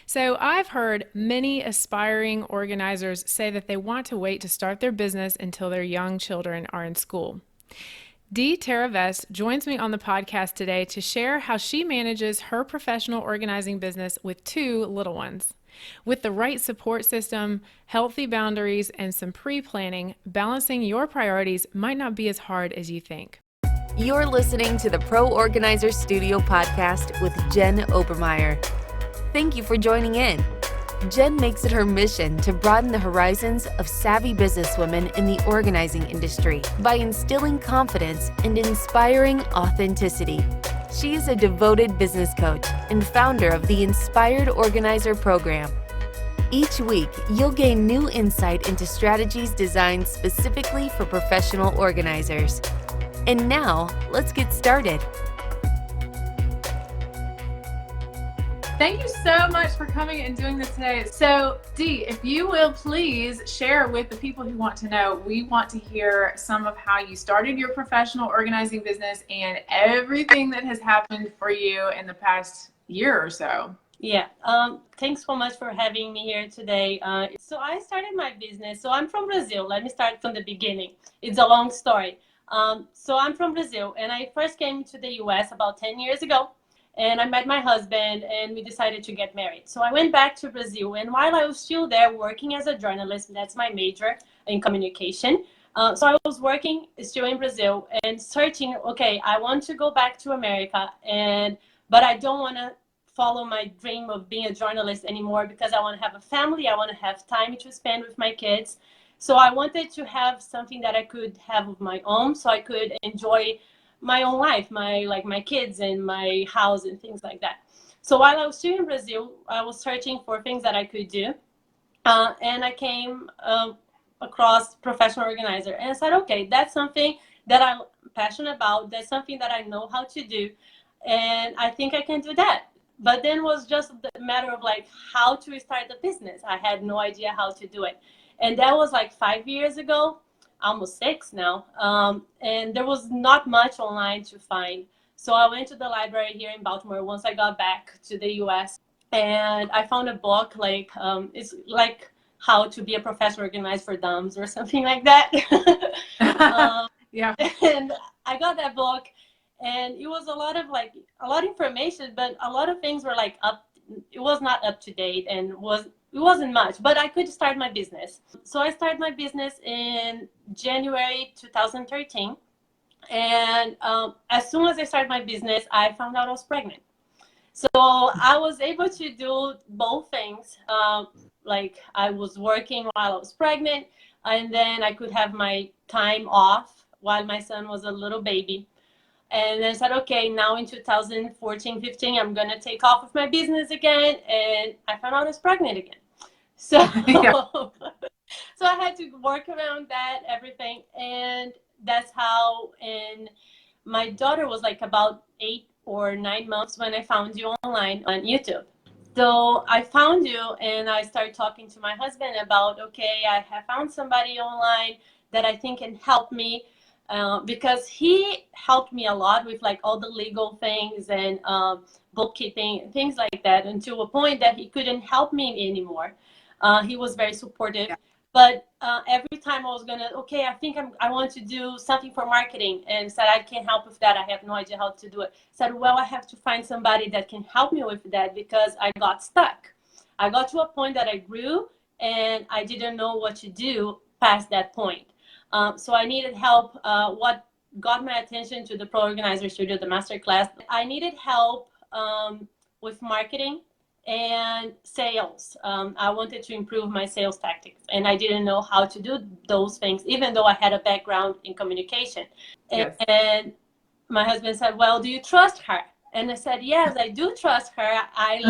So, I've heard many aspiring organizers say that they want to wait to start their business until their young children are in school. Ter Avest joins me on the podcast today to share how she manages her professional organizing business with two little ones. With the right support system, healthy boundaries, and some pre-planning, balancing your priorities might not be as hard as you think. You're listening to the Pro Organizer Studio podcast with Jen Obermeyer. Thank you for joining in. Jen makes it her mission to broaden the horizons of savvy businesswomen in the organizing industry by instilling confidence and inspiring authenticity. She is a devoted business coach and founder of the Inspired Organizer program. Each week, you'll gain new insight into strategies designed specifically for professional organizers. And now, let's get started. Thank you so much for coming and doing this today. So, Dee, if you will please share with the people who want to know, we want to hear some of how you started your professional organizing business and everything that has happened for you in the past year or so. Yeah, thanks so much for having me here today. So I started my business. So I'm from Brazil. Let me start from the beginning. It's a long story. So I'm from Brazil, and I first came to the US about 10 years ago. And I met my husband, and we decided to get married. So I went back to Brazil, and while I was still there working as a journalist, that's my major in communication. So I was working still in Brazil and searching, okay, I want to go back to America, but I don't want to follow my dream of being a journalist anymore because I want to have a family. I want to have time to spend with my kids. So I wanted to have something that I could have of my own, so I could enjoy my own life, my kids and my house and things like that. So while I was still in Brazil, I was searching for things that I could do. And I came across professional organizer, and I said, okay, that's something that I'm passionate about. That's something that I know how to do. And I think I can do that. But then it was just a matter of how to start the business. I had no idea how to do it. And that was 5 years ago. Almost 6 now, and there was not much online to find. So I went to the library here in Baltimore once I got back to the US, and I found a book it's like how to be a professional organizer for dummies or something like that. Yeah. And I got that book, and it was a lot of information, but a lot of things were it was not up to date, and it wasn't much, but I could start my business. So I started my business in January 2013. And as soon as I started my business, I found out I was pregnant. So I was able to do both things. I was working while I was pregnant, and then I could have my time off while my son was a little baby. And then I said, okay, now in 2014, 15, I'm going to take off with my business again. And I found out I was pregnant again. So, Yeah. So I had to work around that, everything. And that's how, and my daughter was about 8 or 9 months when I found you online on YouTube. So I found you, and I started talking to my husband about, okay, I have found somebody online that I think can help me. Because he helped me a lot with all the legal things and bookkeeping, things like that, until a point that he couldn't help me anymore. He was very supportive. Yeah. But every time I was I think I want to do something for marketing, and said, I can't help with that. I have no idea how to do it. Said, well, I have to find somebody that can help me with that because I got stuck. I got to a point that I grew, and I didn't know what to do past that point. So I needed help. What got my attention to the Pro Organizer Studio, the masterclass, I needed help with marketing and sales. I wanted to improve my sales tactics, and I didn't know how to do those things, even though I had a background in communication. Yes. And my husband said, well, do you trust her? And I said, yes, I do trust her. I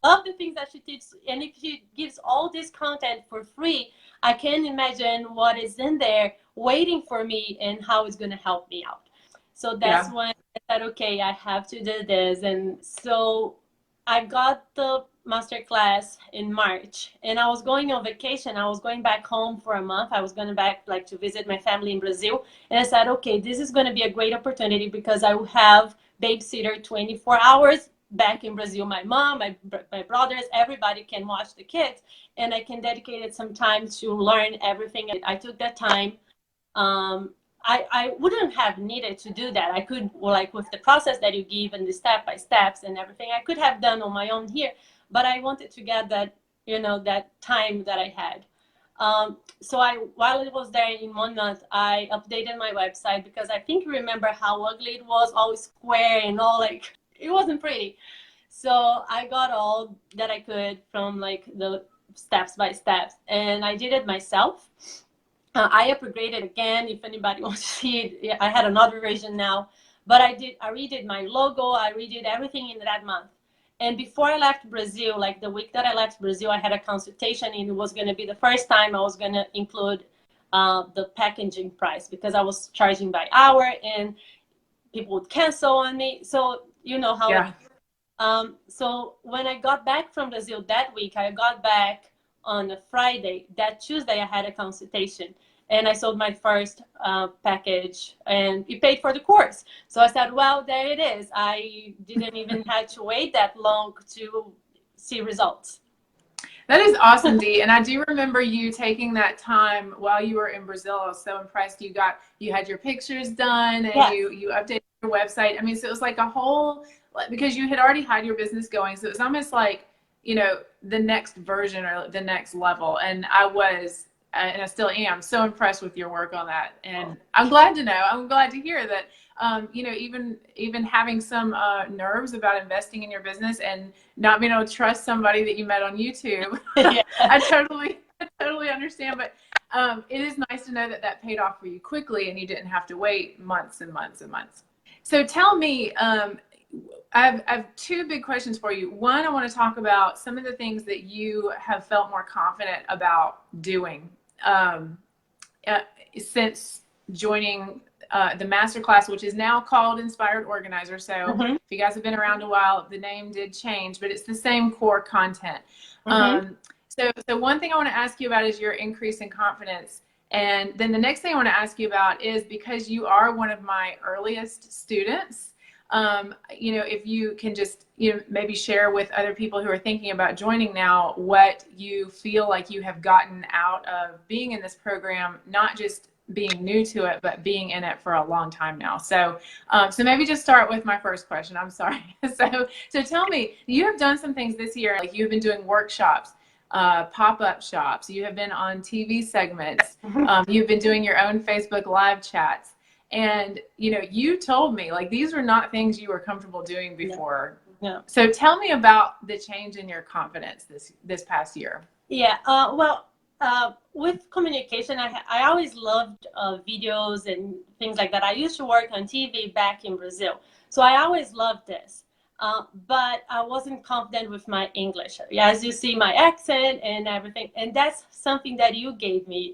love the things that she teaches. And if she gives all this content for free, I can imagine what is in there waiting for me and how it's going to help me out. So that's when I said, okay, I have to do this. And so I got the masterclass in March, and I was going on vacation. I was going back home for a month. I was going back to visit my family in Brazil. And I said, okay, this is going to be a great opportunity because I will have babysitter 24 hours back in Brazil, my mom, my brothers, everybody can watch the kids, and I can dedicate some time to learn everything. I took that time. I wouldn't have needed to do that. I could, like, with the process that you give and the step by steps and everything, I could have done on my own here, but I wanted to get that, that time that I had. So while it was there in 1 month, I updated my website, because I think you remember how ugly it was, all square and all, like, it wasn't pretty. So I got all that I could from, like, the steps by steps, and I did it myself. I upgraded again. If anybody wants to see it, I had another version now, but I redid my logo. I redid everything in that month. And before I left Brazil, like the week that I left Brazil, I had a consultation, and it was going to be the first time I was going to include the packaging price, because I was charging by hour and people would cancel on me. So you know how. Yeah. So when I got back from Brazil that week, I got back on a Friday. That Tuesday, I had a consultation, and I sold my first package, and it paid for the course. So I said, well, there it is. I didn't even have to wait that long to see results. That is awesome, Dee. And I do remember you taking that time while you were in Brazil. I was so impressed. You had your pictures done, and Yes. you updated your website. I mean, so it was like a whole, because you had already had your business going. So it was almost like, the next version or the next level. And and I still am so impressed with your work on that. And I'm glad to hear that, even having some nerves about investing in your business and not being able to trust somebody that you met on YouTube. Yeah. I totally understand. But it is nice to know that paid off for you quickly, and you didn't have to wait months and months and months. So tell me, I have two big questions for you. One, I want to talk about some of the things that you have felt more confident about doing since joining the masterclass, which is now called Inspired Organizer. So Mm-hmm. if you guys have been around a while, the name did change, but it's the same core content. Mm-hmm. So one thing I want to ask you about is your increase in confidence. And then the next thing I want to ask you about is, because you are one of my earliest students, if you can just, maybe share with other people who are thinking about joining now, what you feel like you have gotten out of being in this program, not just being new to it, but being in it for a long time now. So maybe just start with my first question. I'm sorry. So tell me, you have done some things this year, like you've been doing workshops, pop-up shops. You have been on TV segments. You've been doing your own Facebook live chats. And, you told me, like, these were not things you were comfortable doing before. Yeah. So tell me about the change in your confidence this past year. Yeah. With communication, I always loved videos and things like that. I used to work on TV back in Brazil. So I always loved this. But I wasn't confident with my English. As you see, my accent and everything. And that's something that you gave me.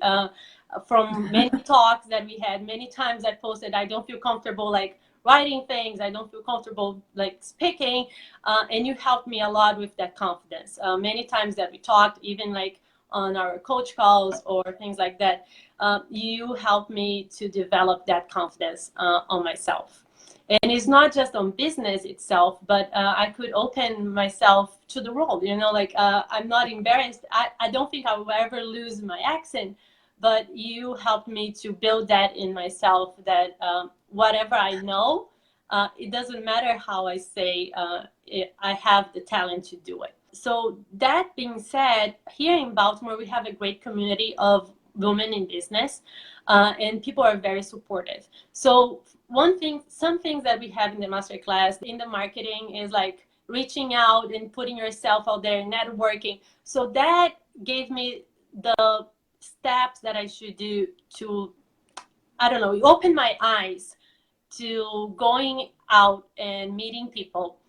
From many talks that we had, many times I posted, I don't feel comfortable, like, writing things. I don't feel comfortable, like, speaking. And you helped me a lot with that confidence. Many times that we talked, even like on our coach calls or things like that, you helped me to develop that confidence on myself. And it's not just on business itself, but I could open myself to the world, I'm not embarrassed. I don't think I will ever lose my accent. But you helped me to build that in myself, that whatever I know, it doesn't matter how I say, I have the talent to do it. So that being said, here in Baltimore, we have a great community of women in business, and people are very supportive. So some things that we have in the masterclass, in the marketing, is like reaching out and putting yourself out there, networking. So that gave me the steps that I should do to, open my eyes to going out and meeting people.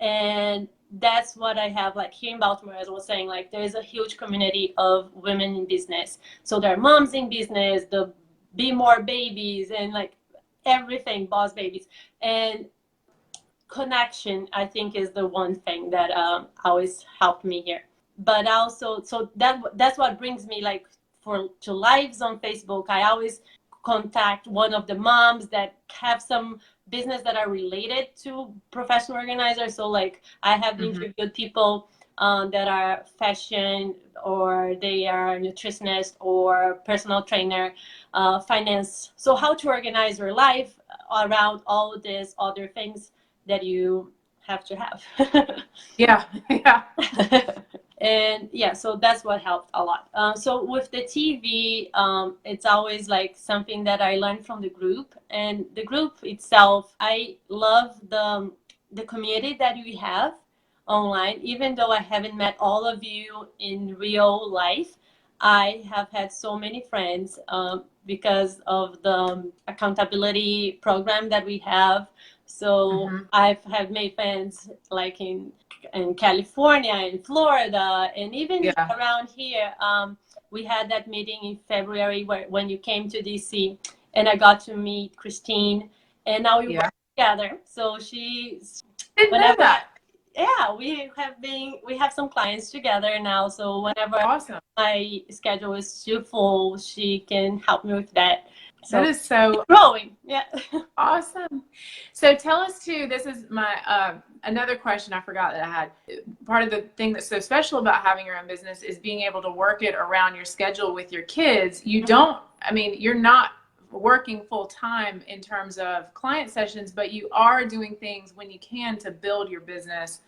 And that's what I have, like, here in Baltimore, as I was saying, like, there's a huge community of women in business. So there are moms in business, the Be More babies, and like everything, boss babies. And connection, I think, is the one thing that always helped me here. But also, so that's what brings me, like, to lives on Facebook. I always contact one of the moms that have some business that are related to professional organizers. So like I have interviewed people that are fashion, or they are nutritionist or personal trainer, finance. So how to organize your life around all these other things that you have to have. Yeah, yeah. And yeah, so that's what helped a lot. So with the TV, it's always like something that I learned from the group, and the group itself. I love the community that we have online. Even though I haven't met all of you in real life, I have had so many friends because of the accountability program that we have. So I've have made friends like in California, in Florida, and even around here. We had that meeting in February when you came to DC, and I got to meet Christine, and now we work together. So she's Didn't know that. Yeah, we have some clients together now. So whenever my schedule is too full, she can help me with that. So that is so growing. Yeah. Awesome. So tell us too, this is my another question I forgot that I had. Part of the thing that's so special about having your own business is being able to work it around your schedule with your kids. You're not working full time in terms of client sessions, but you are doing things when you can to build your business.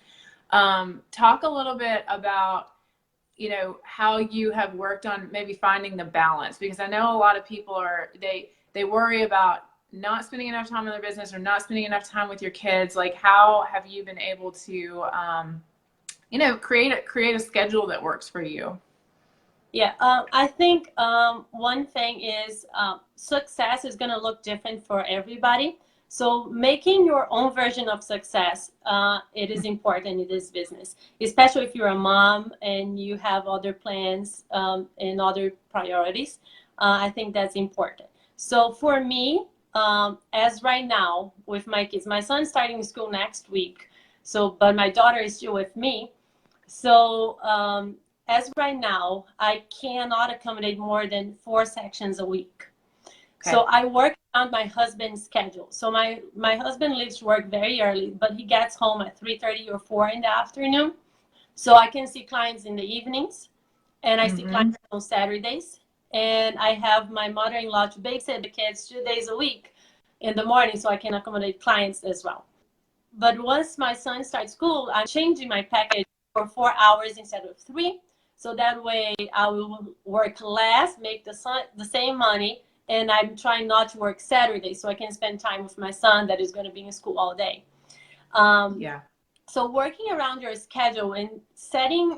Talk a little bit about, how you have worked on maybe finding the balance, because I know a lot of people they worry about not spending enough time on their business or not spending enough time with your kids. Like, how have you been able to, create a schedule that works for you? Yeah, I think one thing is success is going to look different for everybody. So making your own version of success, it is important in this business, especially if you're a mom and you have other plans and other priorities. I think that's important. So for me, as right now with my kids, my son's starting school next week. So, but my daughter is still with me. So as right now, I cannot accommodate more than 4 sections a week. Okay. So I work around my husband's schedule. So my husband leaves work very early, but he gets home at 3:30 or 4 in the afternoon. So I can see clients in the evenings, and I see clients on Saturdays. And I have my mother-in-law to babysit the kids 2 days a week in the morning, so I can accommodate clients as well. But once my son starts school, I'm changing my package for 4 hours instead of 3. So that way I will work less, make the same money, and I'm trying not to work Saturday so I can spend time with my son that is going to be in school all day. So working around your schedule and setting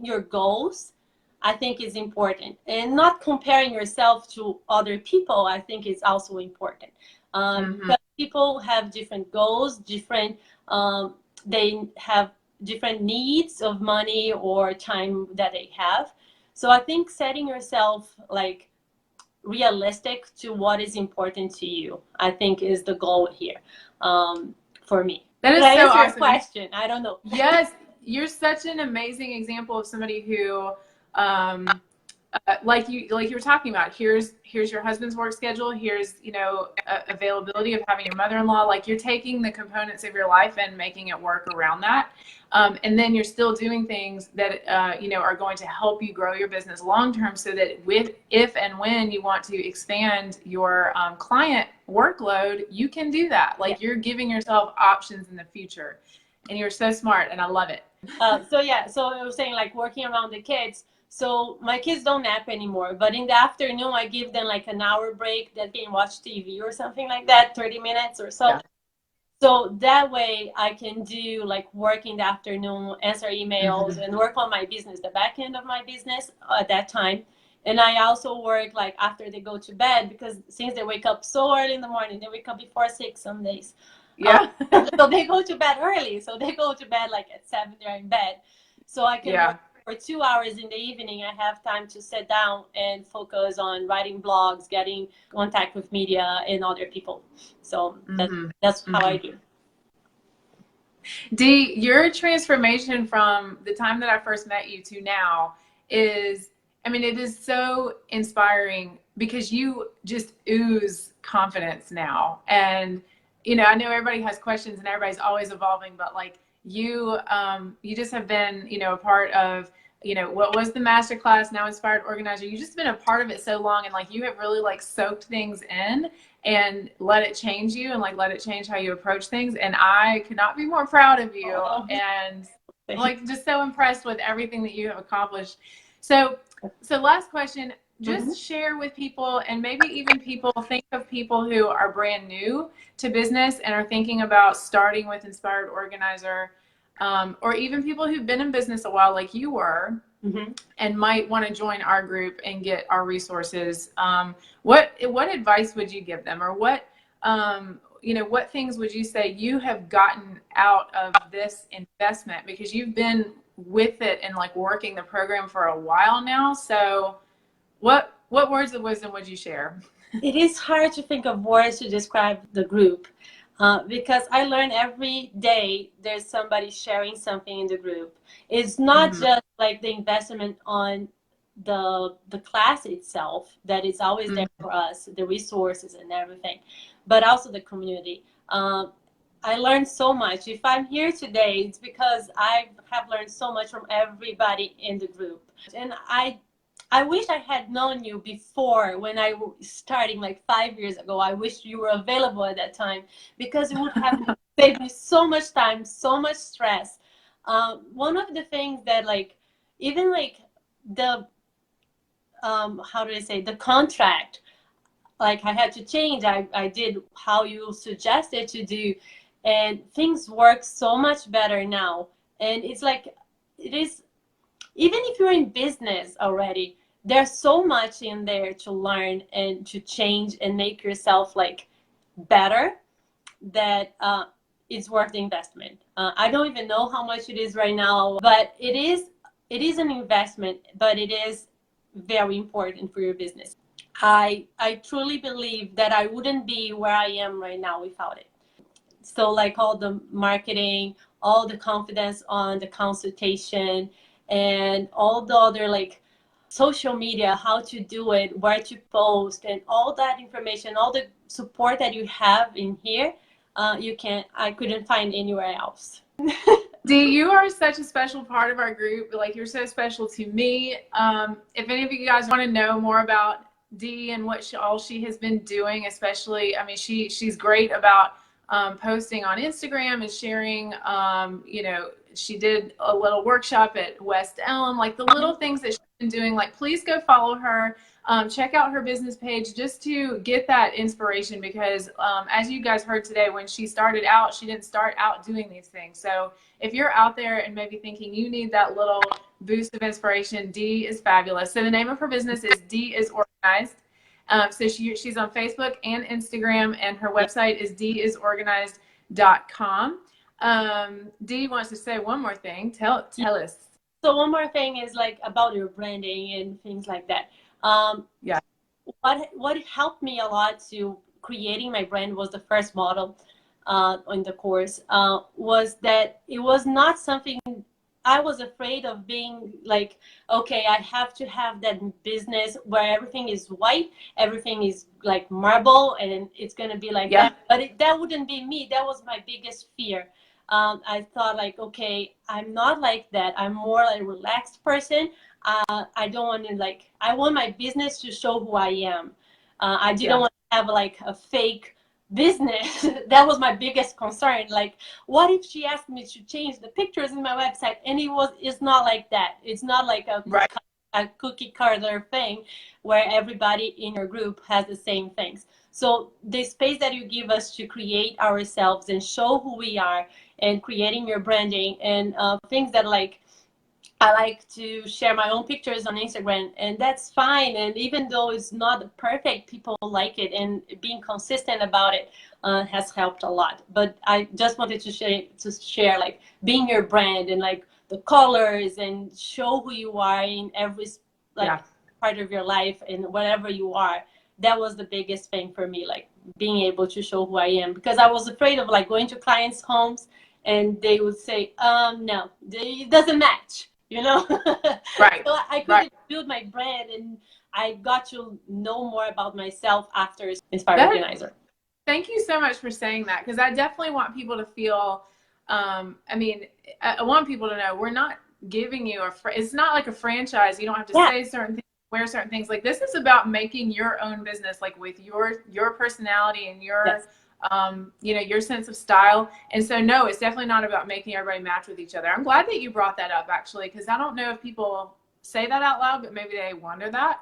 your goals, I think is important. And not comparing yourself to other people, I think is also important. Because people have different goals, they have different needs of money or time that they have. So I think setting yourself like realistic to what is important to you, I think is the goal here for me. That is so awesome. Your question? I don't know. Yes, you're such an amazing example of somebody who like you were talking about, here's your husband's work schedule, here's availability of having your mother-in-law. Like, you're taking the components of your life and making it work around that, and then you're still doing things that are going to help you grow your business long term, so that if and when you want to expand your client workload, you can do that. Like, you're giving yourself options in the future, and you're so smart, and I love it. So I was saying, like, working around the kids. So my kids don't nap anymore, but in the afternoon, I give them like an hour break that they can watch TV or something like that, 30 minutes or so. Yeah. So that way I can do like work in the afternoon, answer emails, and work on my business, the back end of my business at that time. And I also work like after they go to bed, because since they wake up so early in the morning, they wake up before 6 some days. Yeah. So they go to bed early. So they go to bed like at 7, they're in bed. So I can work for 2 hours in the evening. I have time to sit down and focus on writing blogs, getting contact with media and other people. So that's how I do. Dee, your transformation from the time that I first met you to now is, I mean, it is so inspiring because you just ooze confidence now. And, you know, I know everybody has questions and everybody's always evolving, but like you just have been, you know, a part of, you know, what was the masterclass, now Inspired Organizer. You've just been a part of it so long, and like you have really like soaked things in and let it change you, and like let it change how you approach things. And I could not be more proud of you. And like just so impressed with everything that you have accomplished. So last question, just share with people, and maybe even people, think of people who are brand new to business and are thinking about starting with Inspired Organizer, or even people who've been in business a while like you were, and might want to join our group and get our resources. What advice would you give them, or what you know, what things would you say you have gotten out of this investment, because you've been with it and like working the program for a while now? So what words of wisdom would you share? It is hard to think of words to describe the group, because I learn every day there's somebody sharing something in the group. It's not just like the investment on the class itself that is always there for us, the resources and everything, but also the community. I learned so much. If I'm here today, it's because I have learned so much from everybody in the group. And I wish I had known you before, when I was starting like 5 years ago. I wish you were available at that time, because it would have saved me so much time, so much stress. One of the things that like, even like the, how do I say, the contract, like I had to change. I did how you suggested to do, and things work so much better now. And it's like, it is, even if you're in business already, there's so much in there to learn and to change and make yourself like better, that it's worth the investment. I don't even know how much it is right now, but it is an investment, but it is very important for your business. I truly believe that I wouldn't be where I am right now without it. So like all the marketing, all the confidence on the consultation, and all the other like social media, how to do it, where to post, and all that information, all the support that you have in here, I couldn't find anywhere else. Dee, you are such a special part of our group. Like, you're so special to me. If any of you guys want to know more about Dee and what all she has been doing, especially, I mean, she's great about posting on Instagram and sharing. You know, she did a little workshop at West Elm, like the little things that she's been doing. Like, please go follow her. Check out her business page just to get that inspiration, because as you guys heard today, when she started out, she didn't start out doing these things. So if you're out there and maybe thinking you need that little boost of inspiration, Dee is fabulous. So the name of her business is Dee is Organized. So she's on Facebook and Instagram, and her website is disorganized.com. Dee wants to say one more thing. Tell us. So one more thing is like about your branding and things like that. Yeah. What helped me a lot to creating my brand was the first model in the course, was that it was not something I was afraid of, being like, okay, I have to have that business where everything is white, everything is like marble, and it's going to be like that. But that wouldn't be me. That was my biggest fear. I thought like, okay, I'm not like that. I'm more like a relaxed person. I don't want to like, I want my business to show who I am. I didn't want to have like a fake business. That was my biggest concern. Like, what if she asked me to change the pictures in my website? And it's not like that. It's not like a cookie cutter thing where everybody in your group has the same things. So the space that you give us to create ourselves and show who we are, and creating your branding, and things that like, I like to share my own pictures on Instagram, and that's fine. And even though it's not perfect, people like it, and being consistent about it has helped a lot. But I just wanted to share like being your brand, and like the colors, and show who you are in every part of your life, and whatever you are. That was the biggest thing for me, like being able to show who I am, because I was afraid of like going to clients' homes and they would say, no, it doesn't match. You know, right? So I couldn't build my brand, and I got to know more about myself after Inspired Organizer. Thank you so much for saying that, because I definitely want people to feel, I want people to know we're not giving you it's not like a franchise. You don't have to say certain things, wear certain things. Like, this is about making your own business, like with your personality and your your sense of style. And so no, it's definitely not about making everybody match with each other. I'm glad that you brought that up, actually, because I don't know if people say that out loud, but maybe they wonder that.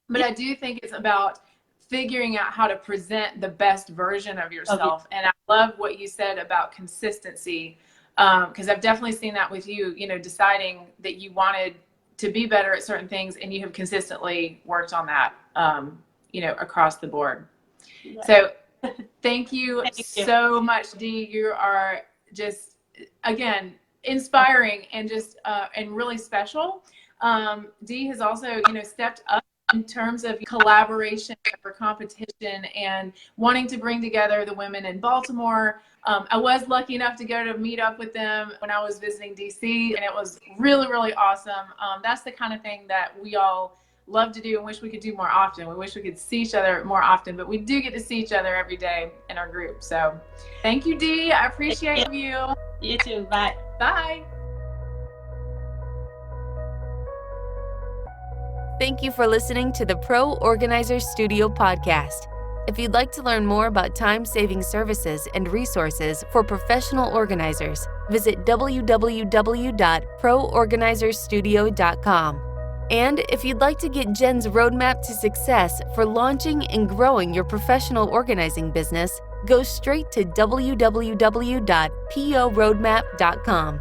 But I do think it's about figuring out how to present the best version of yourself. And I love what you said about consistency, because I've definitely seen that with you, deciding that you wanted to be better at certain things, and you have consistently worked on that, across the board. So thank you so much, Dee. You are just, again, inspiring and just and really special. Dee has also, stepped up in terms of collaboration or competition and wanting to bring together the women in Baltimore. I was lucky enough to go to meet up with them when I was visiting DC, and it was really, really awesome. That's the kind of thing that we all love to do and wish we could do more often. We wish we could see each other more often, but we do get to see each other every day in our group. So thank you, Dee. I appreciate you. You too. Bye. Bye. Thank you for listening to the Pro Organizers Studio podcast. If you'd like to learn more about time-saving services and resources for professional organizers, visit www.proorganizerstudio.com. And if you'd like to get Jen's roadmap to success for launching and growing your professional organizing business, go straight to www.poroadmap.com.